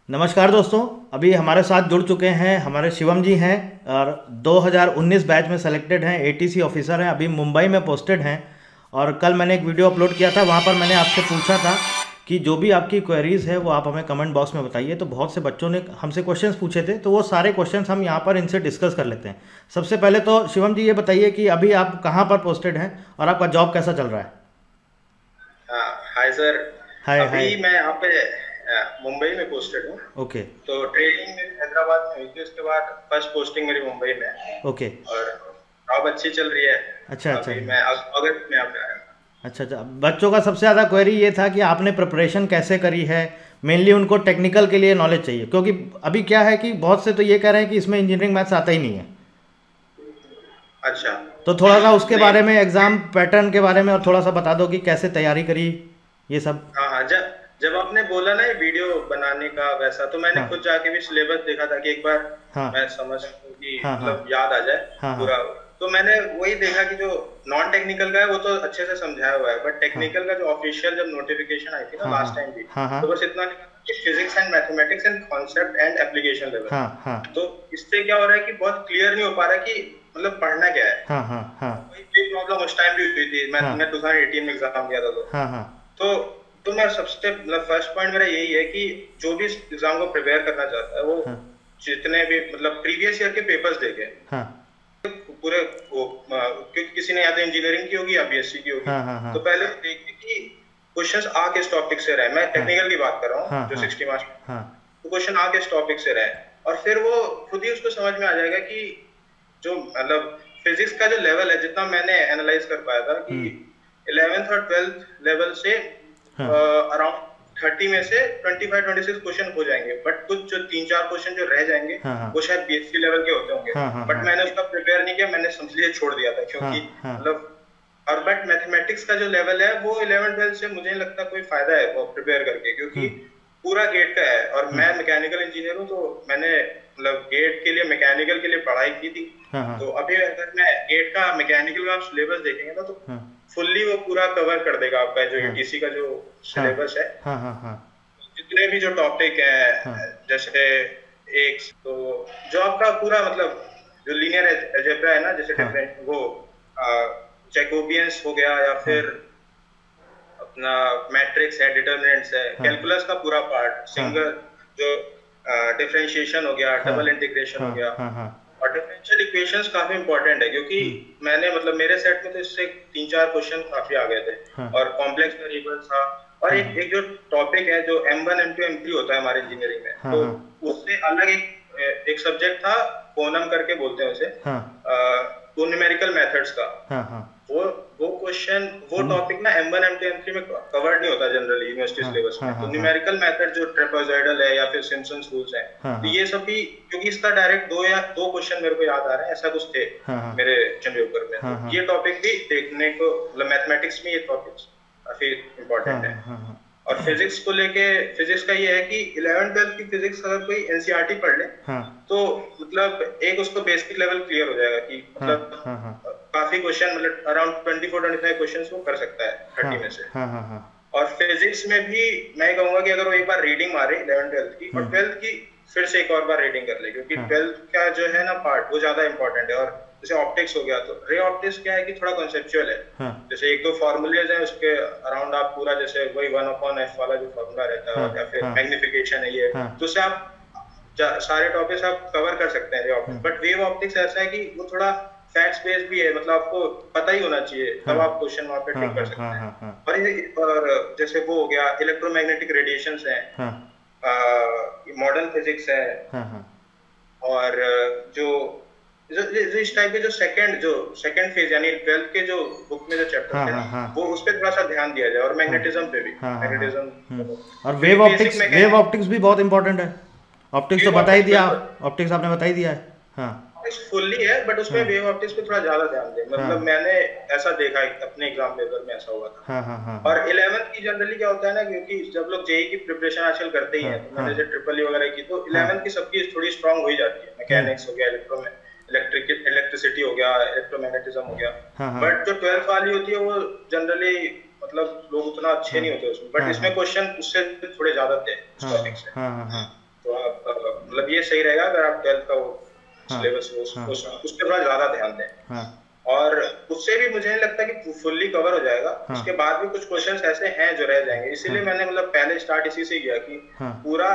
नमस्कार दोस्तों। अभी हमारे साथ जुड़ चुके हैं हमारे शिवम जी हैं और 2019 बैच में सेलेक्टेड हैं, एटीसी ऑफिसर हैं, अभी मुंबई में पोस्टेड हैं। और कल मैंने एक वीडियो अपलोड किया था, वहाँ पर मैंने आपसे पूछा था कि जो भी आपकी क्वेरीज़ है वो आप हमें कमेंट बॉक्स में बताइए। तो बहुत से बच्चों ने हमसे क्वेश्चंस पूछे थे, तो वो सारे क्वेश्चंस हम यहाँ पर इनसे डिस्कस कर लेते हैं। सबसे पहले तो शिवम जी ये बताइए कि अभी आप कहाँ पर पोस्टेड हैं और आपका जॉब कैसा चल रहा है? Hi sir. Hi hi. अभी मैं यहाँ पे मुंबई में पोस्टेड हूँ। ओके। तो ट्रेनिंग मेरी हैदराबाद में हुई थी, उसके बाद फर्स्ट पोस्टिंग मेरी मुंबई में है। ओके। और जॉब अच्छी चल रही है। अच्छा अच्छा। अभी मैं अगस्त में यहाँ पे आया हूँ। अच्छा अच्छा। बच्चों का सबसे ज़्यादा क्वेरी ये था कि आपने प्रिपरेशन कैसे करी है। मेनली उनको टेक्निकल के लिए नॉलेज चाहिए, क्योंकि अभी क्या है कि बहुत से तो ये कह रहे हैं कि इसमें इंजीनियरिंग मैथ्स आता ही नहीं है। अच्छा। तो थोड़ा सा उसके नहीं। बारे में, एग्ज़ाम पैटर्न के बारे में और थोड़ा सा बता दो कि कैसे तैयारी करी ये सब। हाँ हाँ, जब जब आपने बोला ना ये वीडियो बनाने का वैसा, तो मैंने हाँ खुद जाके भी सिलेबस देखा था कि एक बार हाँ मैं समझ सकूं कि हाँ हाँ मतलब याद आ जाए हाँ हाँ पूरा। तो मैंने वही देखा कि जो नॉन टेक्निकल का है वो तो अच्छे से समझाया हुआ है, बट हाँ टेक्निकल का जो ऑफिशियल जब नोटिफिकेशन आई थी ना हाँ हाँ लास्ट टाइम भी, हाँ हाँ तो बस इतना लिखा था कि physics and mathematics and concept and application level. हाँ हाँ तो इससे क्या हो रहा है कि बहुत क्लियर नहीं हो पा रहा कि मतलब पढ़ना क्या है। हाँ हाँ हाँ वही बड़ी प्रॉब्लम उस टाइम भी हुई थी। मैं 2018 में एग्जाम दिया था। हाँ हाँ तो तो मैं सबसे मतलब फर्स्ट पॉइंट मेरा यही है कि जो भी इस एग्जाम को प्रिपेयर करना चाहता है वो हाँ जितने भी मतलब प्रीवियस ईयर के पेपर्स देखे हाँ पूरे वो क्योंकि किसी ने या तो इंजीनियरिंग की होगी या बीएससी की होगी। हाँ हाँ हाँ तो पहले देखिए कि क्वेश्चंस आ किस टॉपिक से रहे। मैं हाँ टेक्निकल की बात कर रहा हूँ हाँ जो हाँ 60 मार्क्स। हाँ तो क्वेश्चन आ किस टॉपिक से रहे, और फिर वो खुद ही उसको समझ में आ जाएगा कि जो मतलब फिजिक्स का जो लेवल है, जितना मैंने एनालाइज कर पाया था कि 11th और 12th लेवल से हाँ अराउंड 30 में से 25-26 क्वेश्चन हो जाएंगे, बट कुछ जो 3-4 क्वेश्चन जो रह जाएंगे हाँ हाँ वो शायद बीएससी लेवल के होते होंगे। हाँ हाँ बट मैंने उसका प्रिपेयर नहीं किया, मैंने समझिए छोड़ दिया था, हाँ क्योंकि हाँ मतलब और बट मैथमेटिक्स का जो लेवल है वो 11th-12th से मुझे नहीं लगता कोई फायदा है वो प्रिपेयर करके, क्योंकि पूरा गेट का है। और मैं मैकेनिकल इंजीनियर हूँ, तो मैंने मतलब गेट के लिए मैकेनिकल के लिए पढ़ाई की थी। हाँ हाँ तो अभी अगर मैं गेट का मैकेनिकल का आप सिलेबस देखेंगे ना, तो हाँ फुल्ली वो पूरा कवर कर देगा आपका जो हाँ ईटीसी का जो हाँ सिलेबस है। हाँ हाँ हाँ जितने भी जो टॉपिक हाँ है, जैसे एक तो जो आपका पूरा मतलब जो लीनियर अलजेब्रा है ना, जैसे हाँ डिफरेंट वो जैकोबियंस हो गया, या हाँ फिर अपना मैट्रिक्स है, डिटर्मिनेंट्स है, हाँ कैलकुलस का पूरा पार्ट, हाँ सिंगल जो डिफरेंशिएशन हो गया, हाँ डबल इंटीग्रेशन हो हाँ गया। हाँ हाँ और डिफरेंशियल इक्वेशंस काफी इंपॉर्टेंट है, क्योंकि मैंने मतलब मेरे सेट में तो इससे 3-4 क्वेश्चन काफी आ गए थे। हाँ और कॉम्प्लेक्स वेरिएबल था। और हाँ एक एक जो टॉपिक है जो M1 M2 M3 होता है हमारे इंजीनियरिंग में, हाँ तो हाँ उससे अलग एक सब्जेक्ट था, कोनम करके बोलते हैं उसे, हाँ तो न्यूमेरिकल मेथड्स का। हाँ हाँ वो वो क्वेश्चन वो हाँ टॉपिक ना M1 M2 M3 में कवर्ड नहीं होता जनरली यूनिवर्सिटी हाँ सिलेबस में। हाँ तो हाँ न्यूमेरिकल मेथड जो ट्रेपेजॉइडल है या फिर सिम्पसन्स रूल्स है, हाँ तो ये सब भी, क्योंकि इसका डायरेक्ट दो क्वेश्चन मेरे को याद आ रहे हैं, ऐसा कुछ थे हाँ हाँ मेरे क्वेश्चन पेपर में। हाँ तो हाँ ये टॉपिक भी देखने को मतलब मैथमेटिक्स में ये टॉपिक्स काफी हाँ इंपॉर्टेंट है। हाँ हाँ और फिजिक्स को लेके, फिजिक्स का ये है कि 11th-12th की फिजिक्स अगर कोई एनसीईआरटी पढ़ ले, हाँ तो मतलब एक उसको बेसिक लेवल क्लियर हो जाएगा कि हाँ मतलब हाँ हाँ काफी क्वेश्चन मतलब अराउंड 24-25 क्वेश्चंस वो कर सकता है हाँ 30 में से। हाँ हाँ हाँ और फिजिक्स में भी मैं कहूंगा कि अगर वो एक बार रीडिंग मारे 11th-12th की, और 12th की फिर से एक और बार रीडिंग कर ले, क्योंकि हाँ 12th का जो है ना पार्ट वो ज्यादा इंपॉर्टेंट है। और जैसे ऑप्टिक्स हो गया, तो रे ऑप्टिक्स क्या है कि थोड़ा कॉन्सेप्चुअल है। हाँ जैसे एक दो फॉर्मूलेज हैं उसके अराउंड, आप पूरा जैसे वही 1/f वाला जो फॉर्मूला रहता है, हाँ और या फिर हाँ मैग्निफिकेशन है ये, हाँ तो उससे आप सारे टॉपिक्स आप कवर कर सकते हैं ray optics. But wave optics ऐसा है कि वो थोड़ा फैक्ट्स बेस्ड भी है, मतलब आपको पता ही होना चाहिए हाँ तब आप क्वेश्चन वहां पे हाँ ट्रिक कर हाँ सकते हाँ हैं। हाँ हाँ और जैसे वो हो गया इलेक्ट्रोमैग्नेटिक रेडिएशंस है, हाँ मॉडर्न फिजिक्स है। हाँ हाँ और जो जो इस टाइप के जो सेकंड फेज यानी 12th के जो बुक में जो चैप्टर हाँ थे ना, हाँ हाँ वो उस पे थोड़ा सा ध्यान दिया जाए। और हाँ मैग्नेटिज्म पे भी, हाँ हाँ हाँ मैग्नेटिज्म और क्योंकि wave basic optics, wave mechanics, optics भी बहुत इंपॉर्टेंट है। ऑप्टिक्स तो वेव बता ही ऑप्टिक्स दिया बिल्कुल आप, ऑप्टिक्स आपने बता ही दिया है। हाँ फुल्ली है, बट उसमें हाँ वेव ऑप्टिक्स पे थोड़ा ज्यादा ध्यान दे। हाँ मतलब मैंने ऐसा देखा है, अपने एग्जाम पेपर में ऐसा हुआ था। हाँ हाँ हाँ हाँ और 11th की जनरली क्या होता है ना, क्योंकि जब लोग जेई की प्रिपरेशन आजकल करते ही हाँ हैं, तो हाँ मैंने जैसे ट्रिपल ई वगैरह की, तो हाँ 11th की सबकी थोड़ी स्ट्रांग हो ही जाती है। मैकेनिक्स हो गया, इलेक्ट्रिसिटी हो गया, इलेक्ट्रोमैग्नेटिज्म हो गया। हाँ हाँ बट जो 12th वाली होती है वो जनरली मतलब लोग उतना अच्छे हाँ नहीं होते उसमें, बट हाँ हाँ इसमें क्वेश्चन उससे थोड़े ज्यादा थे उस हाँ टॉपिक से। हाँ हाँ हाँ मतलब ये सही रहेगा अगर आप 12th का सिलेबस उस पर थोड़ा ज्यादा ध्यान दें। और उससे भी मुझे नहीं लगता कि फुल्ली कवर हो जाएगा। उसके बाद भी कुछ क्वेश्चंस ऐसे हैं जो रह जाएंगे, इसीलिए मैंने मतलब पहले स्टार्ट इसी से किया कि पूरा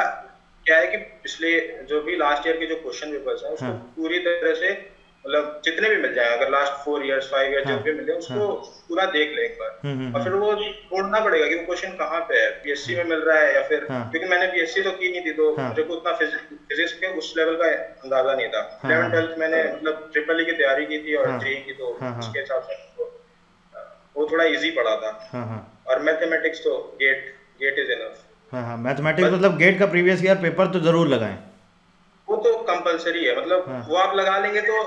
क्या है कि पिछले जो भी लास्ट ईयर के जो क्वेश्चन पेपर्स हैं उसको पूरी तरह से मतलब जितने भी मिल जाए, अगर लास्ट 4 इयर्स 5 इयर्स जब भी मिले उसको पूरा देख ले एक बार, और फिर वो ढूंढना पड़ेगा कि वो क्वेश्चन कहाँ पे है, पीएससी में मिल रहा है या फिर क्योंकि मैंने पीएससी तो की नहीं थी तो मुझे को उतना फिजिक्स के उस लेवल का अंदाजा नहीं था। 11th 12th मैंने मतलब ट्रिपल ई की तैयारी की थी और जेईई की, तो उसके हिसाब से वो थोड़ा इजी पड़ा था। और मैथमेटिक्स तो गेट इज इनफ। मैथमेटिक्स मतलब गेट का प्रीवियस ईयर पेपर तो जरूर लगाएं, वो तो कंपलसरी है। मतलब वो आप लगा लेंगे तो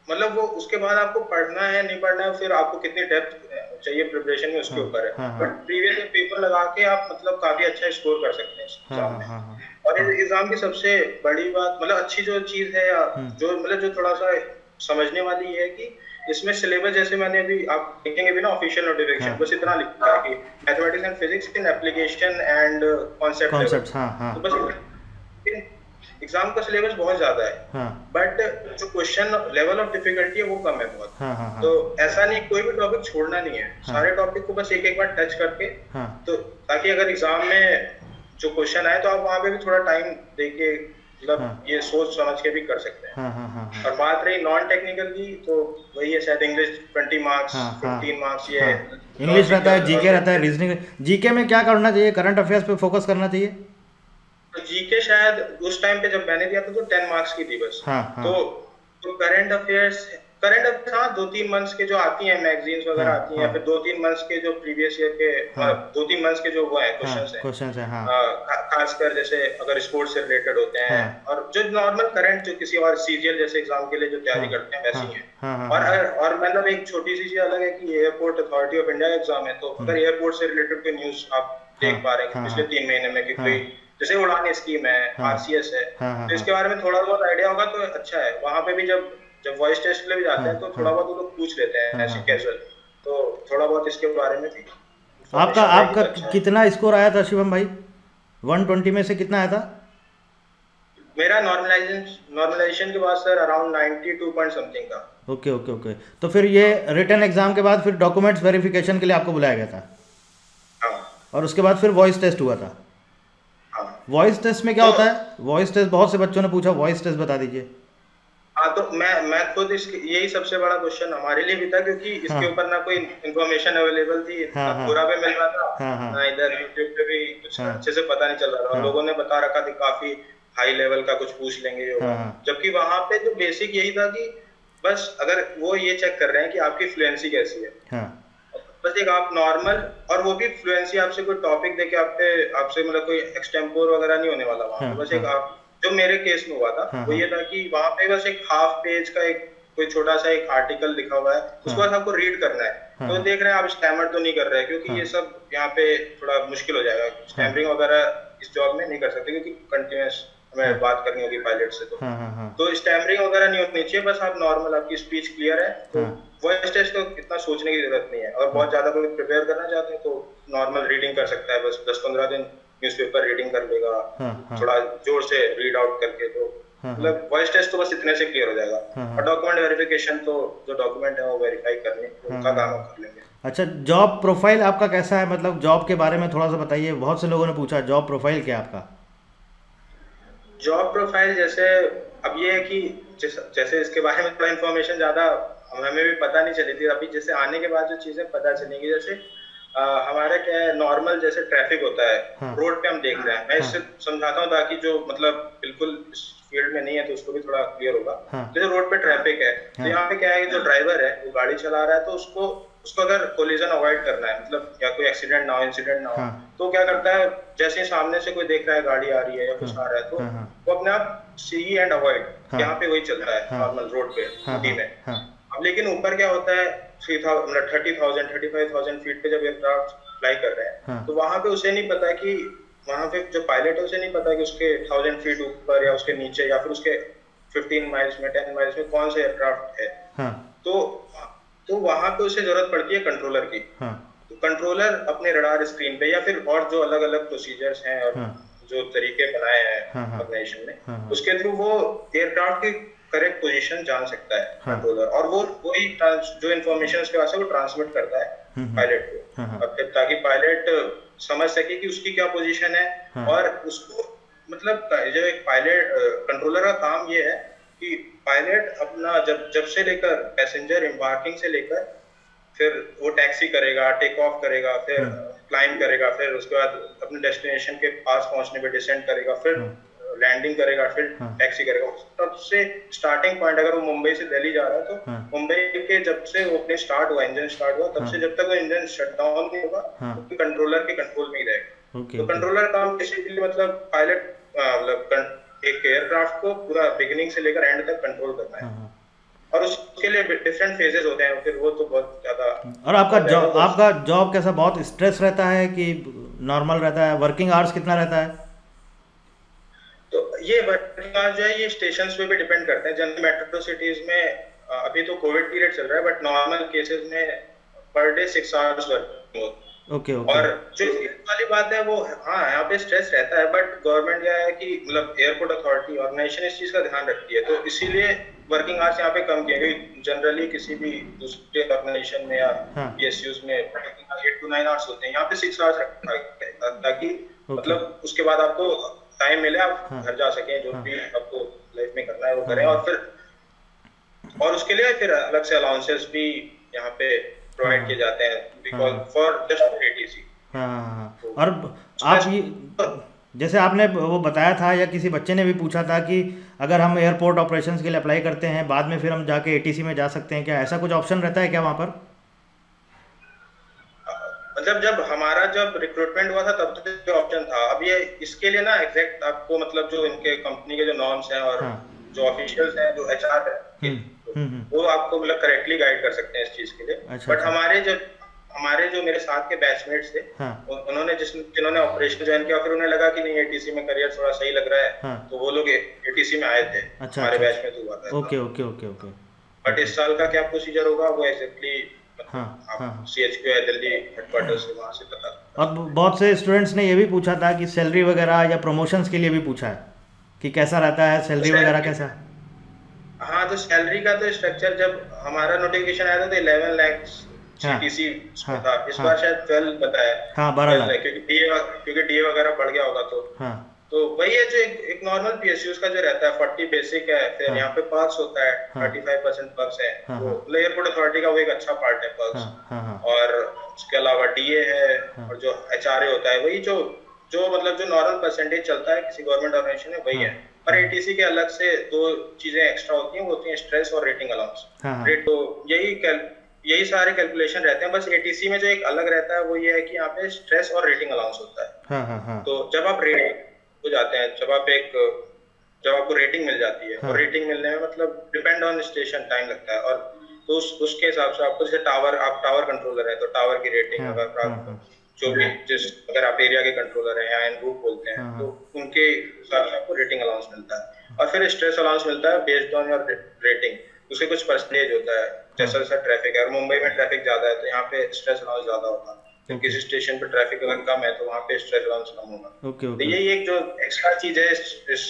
मतलब वो उसके बाद आपको पढ़ना है नहीं पढ़ना है, फिर आपको कितनी डेप्थ चाहिए प्रिपरेशन में उसके ऊपर है। बट प्रीवियस ईयर पेपर लगा के आप मतलब काफी अच्छा स्कोर कर सकते हैं इस एग्जाम में। और इस एग्जाम की सबसे बड़ी बात मतलब अच्छी जो चीज है या जो मतलब जो थोड़ा सा समझने वाली है कि इसमें सिलेबस जैसे मैंने अभी आप देखेंगे भी ना ऑफिशियल नोटिफिकेशन, बस इतना लिखा है कि mathematics and physics in application and concept. तो बस एग्जाम का सिलेबस बहुत ज्यादा है, बट जो क्वेश्चन लेवल ऑफ डिफिकल्टी है वो कम है बहुत। तो ऐसा नहीं कोई भी टॉपिक छोड़ना नहीं है, सारे टॉपिक को बस एक बार टच करके, तो ताकि अगर एग्जाम में जो क्वेश्चन आए तो आप वहाँ पे भी थोड़ा टाइम देके मतलब ये सोच समझ के भी कर सकते हैं। और बात रही नॉन टेक्निकल की, तो वही है शायद इंग्लिश 20 मार्क्स 15 मार्क्स ये इंग्लिश रहता है, जीके रहता है, रीजनिंग। जीके में क्या करना चाहिए, करंट अफेयर्स पे फोकस करना चाहिए? तो जीके शायद उस टाइम पे जब मैंने दिया था तो 10 मार्क्स की थी बस। तो करंट अफेयर्स हाँ 2-3 मंथ्स के जो आती हैं मैगजीन्स वगैरह आती हैं, या फिर 2-3 मंथ्स के जो प्रीवियस ईयर के 2-3 मंथ्स के जो वो है क्वेश्चंस हैं, खासकर जैसे अगर स्पोर्ट्स से रिलेटेड होते हैं, और जो नॉर्मल करंट जो किसी और सीजीएल जैसे एग्जाम के लिए जो तैयारी करते हैं वैसी है। और मतलब एक छोटी सी चीज अलग है कि airport authority of India exam है, तो अगर एयरपोर्ट से रिलेटेड कोई न्यूज आप देख पा रहे हैं पिछले 3 महीने में कि कोई जैसे उड़ान स्कीम है, आरसीएस है, तो इसके बारे में थोड़ा बहुत आइडिया होगा तो अच्छा है। वहां पे भी जब वॉइस टेस्ट के लिए भी जाते हैं तो थोड़ा बहुत वो लोग पूछ लेते हैं ऐसे कैजुअल, तो थोड़ा बहुत इसके बारे में भी। आपका कितना स्कोर आया था शिवम भाई? 120 में से कितना आया था? मेरा नॉर्मलाइजेशन के बाद सर अराउंड 92 पॉइंट समथिंग था। ओके। तो फिर ये रिटन एग्जाम के बाद फिर डॉक्यूमेंट्स वेरिफिकेशन के लिए आपको बुलाया गया था, और उसके बाद फिर वॉइस टेस्ट हुआ था। वॉइस टेस्ट में क्या होता है? वॉइस टेस्ट बहुत से बच्चों ने पूछा, वॉइस टेस्ट बता दीजिए। तो मैं खुद यही सबसे बड़ा क्वेश्चन हमारे लिए भी था, क्योंकि इसके ऊपर ना कोई इन्फॉर्मेशन अवेलेबल थी, ना पूरा पे मिल रहा था, ना इधर यूट्यूब पे भी कुछ अच्छे से पता नहीं चल रहा था। और लोगों ने बता रखा था काफी हाई लेवल का कुछ पूछ लेंगे, जबकि वहां पे जो बेसिक यही था कि बस अगर वो ये चेक कर रहे हैं कि आपकी फ्लुएंसी कैसी है, बस एक आप नॉर्मल, और वो भी फ्लुएंसी आपसे कोई टॉपिक देके आपसे मतलब कोई एक्सटेम्पोर वगैरह नहीं होने वाला वहाँ। बस एक आप जो मेरे केस में हुआ था वो ये था कि वहाँ पे बस एक हाफ पेज का एक कोई छोटा सा एक आर्टिकल लिखा हुआ है, उसको बस आपको रीड करना है। तो देख रहे हैं आप स्टैमर तो नहीं कर रहे हैं, क्योंकि ये सब यहाँ पे थोड़ा मुश्किल हो जाएगा, स्टैमरिंग वगैरह इस जॉब में नहीं कर सकते क्योंकि कंटिन्यूस हमें बात करनी होगी पायलट से, तो स्टैमरिंग वगैरह नहीं होनी चाहिए, बस आप नॉर्मल आपकी स्पीच क्लियर है। तो वॉइस टेस्ट को इतना सोचने की जरूरत नहीं है, और बहुत ज्यादा कोई प्रिपेयर करना चाहते हैं तो नॉर्मल रीडिंग कर सकता है, बस 10-15 दिन न्यूज़पेपर रीडिंग कर लेगा, थोड़ा जोर से रीड आउट करके, तो मतलब वॉइस टेस्ट तो बस इतने से क्लियर हो जाएगा। और डॉक्यूमेंट वेरिफिकेशन तो जो डॉक्यूमेंट है वो वेरीफाई करने उनका काम कर लेंगे। अच्छा, जॉब प्रोफाइल आपका कैसा है? मतलब जॉब के बारे में थोड़ा सा बताइए, बहुत से लोगों ने पूछा जॉब प्रोफाइल क्या आपका? जॉब प्रोफाइल जैसे अब ये है कि जैसे इसके बारे में थोड़ा इन्फॉर्मेशन ज्यादा हमें भी पता नहीं चली थी, अभी जैसे आने के बाद जो चीजें पता चलेंगी, जैसे हमारा क्या है नॉर्मल जैसे ट्रैफिक होता है रोड पे हम देख रहे हैं, मैं इससे समझाता हूँ ताकि जो मतलब बिल्कुल इस फील्ड में नहीं है तो उसको भी थोड़ा क्लियर होगा। जैसे रोड पे ट्रैफिक है तो यहाँ पे क्या है जो ड्राइवर है वो गाड़ी चला रहा है, तो उसको अगर कोलिजन अवॉइड करना है, मतलब या कोई एक्सीडेंट ना हो, इंसिडेंट ना हो, तो क्या करता है जैसे ही सामने से कोई देख रहा है गाड़ी आ रही है या कुछ आ रहा है, तो वो अपने आप सी एंड अवॉइड यहाँ पे वही चलता है नॉर्मल रोड पे सिटी में। अब लेकिन ऊपर क्या होता है 30,000-35,000 फीट पे जब एयरक्राफ्ट फ्लाई कर रहे हैं, तो वहां पे उसे नहीं पता कि वहां पे जो पायलट है उसे नहीं पता कि उसके 1000 फीट ऊपर या उसके नीचे या फिर उसके 15 माइल्स में 10 माइल्स में कौन सा एयरक्राफ्ट है। तो वहां पे उसे जरूरत पड़ती है कंट्रोलर की। तो कंट्रोलर अपने रडार स्क्रीन पे या फिर और जो अलग अलग प्रोसीजर्स हैं और जो तरीके बनाए हैं हाँ हाँ ऑर्गेनाइजेशन ने, हाँ हाँ उसके थ्रू वो एयरक्राफ्ट की करेक्ट पोजीशन जान सकता है हाँ कंट्रोलर, और वो वही जो इन्फॉर्मेशन उसके पास है वो ट्रांसमिट करता है हम्म, पायलट को, हाँ हाँ और फिर ताकि पायलट समझ सके कि उसकी क्या पोजीशन है। हाँ और उसको मतलब जो एक पायलट कंट्रोलर का काम ये है कि पायलट अपना जब जब से लेकर पैसेंजर एम्बार्किंग से लेकर फिर वो टैक्सी करेगा, टेक ऑफ करेगा, फिर हाँ क्लाइंब करेगा, फिर उसके बाद अपने डेस्टिनेशन के पास पहुंचने पे डिसेंड करेगा, फिर हाँ लैंडिंग करेगा, फिर हाँ टैक्सी करेगा। तब से स्टार्टिंग पॉइंट अगर वो मुंबई से दिल्ली जा रहा है तो हाँ मुंबई के जब से वो अपने स्टार्ट हुआ, इंजन स्टार्ट हुआ, तब हाँ से जब तक वो इंजन शट डाउन नहीं होगा हाँ तो कंट्रोलर के कंट्रोल में ही रहेगा। ओके तो ओके कंट्रोलर काम बेसिकली मतलब पायलट मतलब एक एयरक्राफ्ट को पूरा बिगिनिंग से लेकर एंड तक कंट्रोल करना है, हाँ हाँ। और उसके लिए डिफरेंट फेजेस होते हैं, फिर वो तो बहुत ज्यादा और आपका जॉब कैसा, बहुत स्ट्रेस रहता है कि नॉर्मल रहता है? वर्किंग आवर्स कितना रहता है? तो ये वर्किंग आवर्स जो है ये स्टेशंस पे भी डिपेंड करते हैं। जनरल मेट्रो सिटीज में अभी तो कोविड पीरियड चल रहा है, बट नॉर्मल केसेस में पर डे 6 आवर्स वर्किंग होती है। ओके ओके और जो वाली बात है वो, हाँ यहाँ पे स्ट्रेस रहता है, बट गवर्नमेंट क्या है कि मतलब एयरपोर्ट अथॉरिटी ऑर्गेनाइजेशन इस चीज का ध्यान रखती है, तो इसीलिए वर्किंग आवर्स यहाँ पे कम किए गए। जनरली किसी भी दूसरे ऑर्गेनाइजेशन में या हाँ पीएसयूज में 8 to 9 आवर्स होते हैं, यहाँ पे 6 आवर्स रखा है ताकि ओके मतलब उसके बाद आपको टाइम मिले, आप हाँ घर जा सकें, जो हाँ भी आपको लाइफ में करना है वो हाँ करें। और फिर और उसके लिए फिर अलग से अलाउंसेस भी यहाँ पे हाँ प्रोवाइड किए जाते हैं, बिकॉज हाँ फॉर जस्ट एटीसी। हाँ हाँ। तो और आप ये, स्ट्रेस जैसे आपने वो बताया था या किसी बच्चे ने भी पूछा था कि अगर हम एयरपोर्ट ऑपरेशंस के लिए अप्लाई करते हैं बाद में फिर हम जाके एटीसी में जा सकते हैं, क्या ऐसा कुछ ऑप्शन रहता है क्या वहाँ पर? मतलब जब हमारा जब रिक्रूटमेंट हुआ था तब तो ये ऑप्शन था। अब ये इसके लिए ना एग्जैक्ट आपको मतलब जो इनके कंपनी के जो नॉर्म्स हैं और हाँ जो ऑफिशियल्स हैं, जो एचआर है, वो आपको मतलब करेक्टली गाइड कर सकते हैं इस चीज के लिए। अच्छा बट अच्छा हमारे जो मेरे साथ के बैचमेट्स थे, हाँ उन्होंने जिन्होंने ऑपरेशन ज्वाइन किया, फिर उन्हें लगा कि नहीं एटीसी में करियर थोड़ा सही लग रहा है, हाँ तो वो लोग एटीसी में आए थे। अच्छा हमारे अच्छा बैच में अच्छा तो हुआ था। Okay okay okay okay but okay इस साल का क्या प्रोसीजर होगा वो एग्जैक्टली हाँ मतलब हाँ आप सीएचक्यू है दिल्ली हेडक्वार्टर से, वहां से पता कर और सकते हैं। बहुत से स्टूडेंट्स ने ये भी पूछा था कि सैलरी वगैरह या प्रमोशंस के लिए भी पूछा है कि कैसा रहता है, तो सैलरी वगैरह सैलरी, कैसा? हाँ तो सैलरी का तो स्ट्रक्चर जब हमारा नोटिफिकेशन आया था तो 11 लाख हाँ सीटीसी हाँ था। इस हाँ बार शायद 12 बताया, हाँ 12 12 लाख लाख, क्योंकि डीए वगैरह बढ़ गया होगा। हाँ तो वही है जो एक नॉर्मल पीएसयूज का जो रहता है 40 बेसिक है, फिर हाँ यहाँ पे पर्क्स होता है, हाँ 35% पर्क्स है। हाँ तो हाँ मतलब एयरपोर्ट अथॉरिटी का वो एक अच्छा पार्ट है हाँ पर्क्स। हाँ हाँ और उसके अलावा डीए है, हाँ और जो एचआरए होता है वही जो जो मतलब जो नॉर्मल परसेंटेज चलता है किसी गवर्नमेंट ऑर्गेनाइजेशन में, वही हाँ है। पर हाँ एटीसी के अलग से दो चीजें एक्स्ट्रा होती हैं, वो होती हैं स्ट्रेस और रेटिंग अलाउंस। हाँ हाँ रेट तो यही सारे कैलकुलेशन रहते हैं। बस एटीसी में जो एक अलग रहता है वो ये है कि यहाँ पे स्ट्रेस और रेटिंग अलाउंस होता है। हाँ हाँ हाँ तो जब आप रेटिंग हो जाते हैं, जब आपको रेटिंग मिल जाती है, हाँ और रेटिंग मिलने में मतलब डिपेंड ऑन स्टेशन टाइम लगता है, और तो उसके हिसाब से आपको, जैसे आप टावर कंट्रोलर है तो टावर की रेटिंग, हाँ अगर हाँ आप हाँ जो भी अगर आप एरिया के कंट्रोलर हैं या एन रूट बोलते हैं, हाँ तो हाँ उनके हिसाब से आपको रेटिंग अलाउंस मिलता है। और फिर स्ट्रेस अलाउंस मिलता है बेस्ड ऑन योर रेटिंग, उसके कुछ परसेंटेज होता है। हाँ जैसा जैसा ट्रैफिक है, और मुंबई में ट्रैफिक ज्यादा है तो यहाँ पे स्ट्रेस अलाउंस ज्यादा होगा, फिर ओके किसी स्टेशन पे ट्रैफिक अगर कम है तो वहाँ पे स्ट्रेस अलाउंस कम होगा। ओके तो ओके यही एक जो एक्स्ट्रा चीज है इस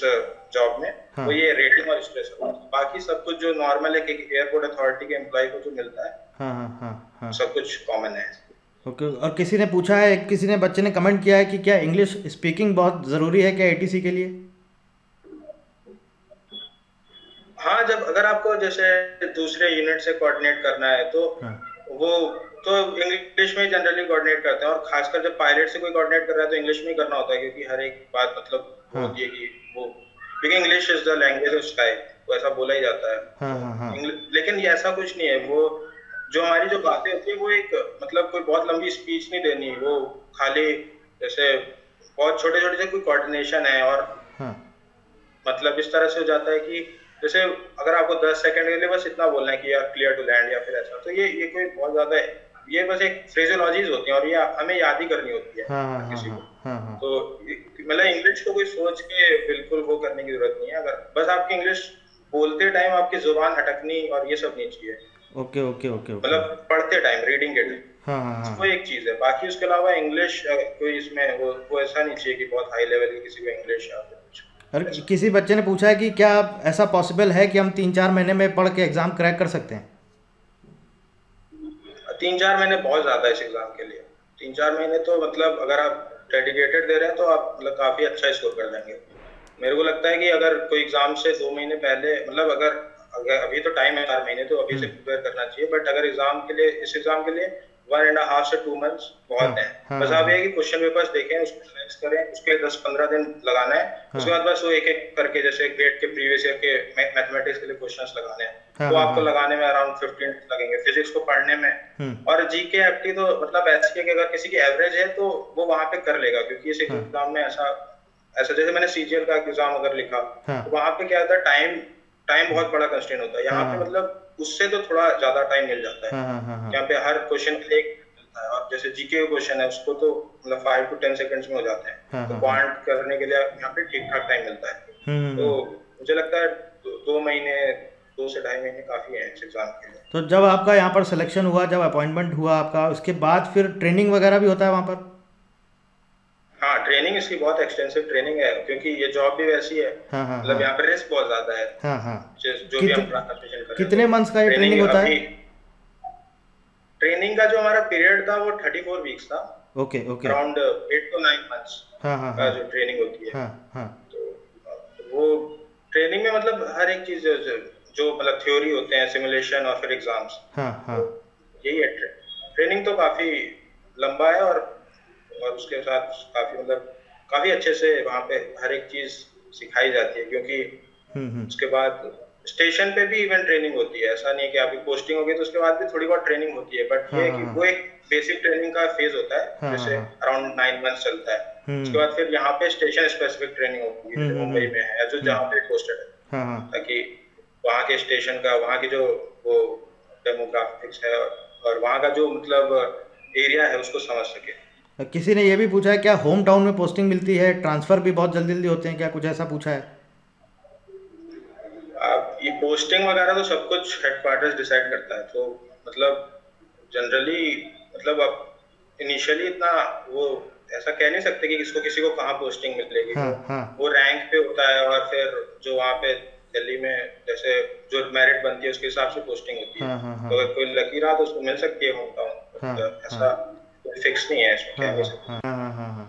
जॉब में, हाँ वो ये रेटिंग और स्ट्रेस अलाउंस। बाकी सब कुछ जो नॉर्मल है कि एयरपोर्ट अथॉरिटी के एम्प्लॉय को जो मिलता है हाँ हाँ हाँ हाँ सब कुछ कॉमन है। ओके। और किसी ने पूछा है, किसी ने बच्चे ने कमेंट किया है कि क्या इंग्लिश स्पीकिंग बहुत ज़रूरी है क्या एटीसी के लिए? हाँ, जब अगर आपको जैसे दूसरे यूनिट से कोऑर्डिनेट करना है तो हाँ वो तो इंग्लिश में जनरली कोऑर्डिनेट करते हैं, और खासकर जब पायलट से कोई कोऑर्डिनेट कर रहा है तो इंग्लिश में ही करना होता है, क्योंकि हर एक बात मतलब वो हाँ होती है कि वो, क्योंकि English is the language of sky, वो ऐसा बोला ही जाता है। हाँ तो हाँ हाँ लेकिन ये ऐसा कुछ नहीं है। वो जो हमारी जो बातें होती है वो एक मतलब कोई बहुत लंबी स्पीच नहीं देनी, वो खाली जैसे बहुत छोटे छोटे से कोई कोऑर्डिनेशन है, और हाँ मतलब इस तरह से हो जाता है कि जैसे अगर आपको 10 सेकंड के लिए बस इतना बोलना है कि यार क्लियर टू लैंड या फिर ऐसा, तो ये कोई बहुत ज्यादा, ये बस एक फ्रेजोलॉजीज होती हैं, और ये हमें याद ही करनी होती है हाँ हाँ हर हाँ किसी हाँ को। हाँ हाँ तो मतलब इंग्लिश को कोई सोच के बिल्कुल वो करने की जरूरत नहीं है, अगर बस आपकी इंग्लिश बोलते टाइम आपकी जुबान अटकनी और ये सब नहीं चाहिए, ओके ओके ओके ओके मतलब पढ़ते टाइम, रीडिंग के टाइम। हाँ हाँ हाँ। वो एक चीज है। बाकी उसके अलावा इंग्लिश कोई इसमें वो ऐसा नहीं चाहिए कि बहुत हाई लेवल की किसी को इंग्लिश या फिर कुछ और ऐसा। किसी बच्चे ने पूछा है कि क्या ऐसा पॉसिबल है कि हम 3-4 महीने में पढ़ के एग्ज़ाम क्रैक कर सकते हैं? 3-4 महीने बहुत ज्यादा है इस एग्जाम के लिए। 3-4 महीने तो मतलब अगर आप डेडिकेटेड दे रहे हैं तो आप मतलब काफी अच्छा स्कोर कर लेंगे। मेरे को लगता है कि अगर कोई एग्जाम से 2 महीने पहले मतलब अगर अगर अभी तो टाइम है 4 महीने तो अभी से हम्म। प्रिपेयर करना चाहिए, बट अगर एग्जाम के लिए इस एग्जाम के लिए 1.5 से 2 मंथ्स हाँ बहुत है। हाँ बस हाँ आप ये हाँ कि क्वेश्चन पेपर्स देखें, उसको रिवाइज करें, उसके 10-15 दिन लगाना है। हाँ उसके बाद बस वो एक एक करके जैसे गेट के प्रीवियस ईयर के मैथमेटिक्स के लिए क्वेश्चंस लगाने हैं, हाँ तो हाँ आपको हाँ। लगाने में अराउंड 15 लगेंगे, फिजिक्स को पढ़ने में। हम्म। और जीके एफटी तो मतलब ऐसी है कि अगर किसी की एवरेज है तो वो वहां पे कर लेगा, क्योंकि इस हाँ एग्जाम में ऐसा ऐसा जैसे मैंने सीजीएल का एग्जाम अगर लिखा हाँ तो वहां पे क्या होता है, टाइम टाइम बहुत बड़ा कंस्ट्रेंट होता है। हाँ यहाँ पे हाँ मतलब उससे तो थोड़ा ज्यादा टाइम मिल जाता है। हाँ हाँ हाँ हाँ यहाँ पे हर क्वेश्चन के लिए एक मिलता है, और जैसे जीके का क्वेश्चन है उसको तो मतलब 5 to 10 सेकंड्स में हो जाते हैं। हाँ तो हाँ हाँ। क्वांट करने के लिए यहाँ पे ठीक ठाक टाइम मिलता है। तो हम्म। मुझे लगता है 2 महीने 2 से ढाई महीने काफी है इस एग्जाम के लिए। तो जब आपका यहाँ पर सिलेक्शन हुआ, जब अपॉइंटमेंट हुआ आपका, उसके बाद फिर ट्रेनिंग वगैरह भी होता है वहाँ पर? हाँ, ट्रेनिंग इसकी बहुत एक्सटेंसिव ट्रेनिंग है, क्योंकि ये जॉब भी वैसी है, हाँ हाँ मतलब हाँ यहाँ पे रिस्क बहुत ज्यादा है। हाँ हाँ। जो भी कित हम ट्रांसपोर्टेशन कर रहे हैं, तो कितने मंथ्स का ये ट्रेनिंग ट्रेनिंग होता है? अभी ट्रेनिंग का जो हमारा पीरियड था वो 34 वीक्स था। Okay okay. Around 8 to 9 months हाँ हाँ का हाँ जो ट्रेनिंग होती है। हाँ हाँ तो वो ट्रेनिंग में मतलब हर एक चीज जो मतलब थ्योरी होते हैं, सिमुलेशन और फिर एग्जाम्स, हाँ हाँ तो यही है। ट्रेनिंग तो काफी लंबा है, और उसके साथ काफी मतलब काफी अच्छे से वहाँ पे हर एक चीज सिखाई जाती है, क्योंकि हम्म। उसके बाद स्टेशन पे भी इवन ट्रेनिंग होती है। ऐसा नहीं है कि आपकी पोस्टिंग होगी तो उसके बाद भी थोड़ी बहुत ट्रेनिंग होती है, बट हाँ ये है हाँ कि हाँ वो एक बेसिक ट्रेनिंग का फेज होता है हाँ हाँ जैसे हाँ। अराउंड 9 मंथ्स चलता है। उसके हम्म बाद फिर यहाँ पे स्टेशन स्पेसिफिक ट्रेनिंग होती है, जैसे मुंबई में है या जो हम्म। जहाँ पे पोस्टेड है, हाँ हाँ। ताकि वहाँ के स्टेशन का, वहाँ की जो वो डेमोग्राफिक्स है और वहाँ का जो मतलब एरिया है उसको समझ सके। किसी ने ये भी पूछा है क्या होम टाउन में पोस्टिंग मिलती है, ट्रांसफ़र भी बहुत जल्दी जल्दी होते हैं क्या, कुछ ऐसा पूछा है? आप ये पोस्टिंग वगैरह तो सब कुछ हेडक्वार्टर्स डिसाइड करता है, तो मतलब जनरली मतलब आप इनिशियली इतना वो ऐसा कह नहीं सकते कि किसको किसी को कहाँ पोस्टिंग मिलेगी। हाँ हाँ वो रैंक पे होता है, और फिर जो वहाँ पे दिल्ली में जैसे जो मेरिट बनती है उसके हिसाब से पोस्टिंग होती है। हाँ हाँ हाँ तो अगर कोई लकी रहा तो उसको मिल सकती है होम टाउन, हाँ बट हाँ ऐसा कोई फिक्स नहीं है, इसमें हाँ कह नहीं हाँ सकते। हाँ हाँ हाँ हाँ।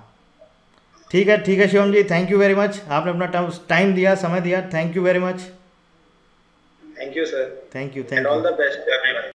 ठीक है शिवम जी, थैंक यू वेरी मच, आपने अपना टाइम दिया, समय दिया, thank you very much. Thank you sir, thank you and thank all you. The best everyone.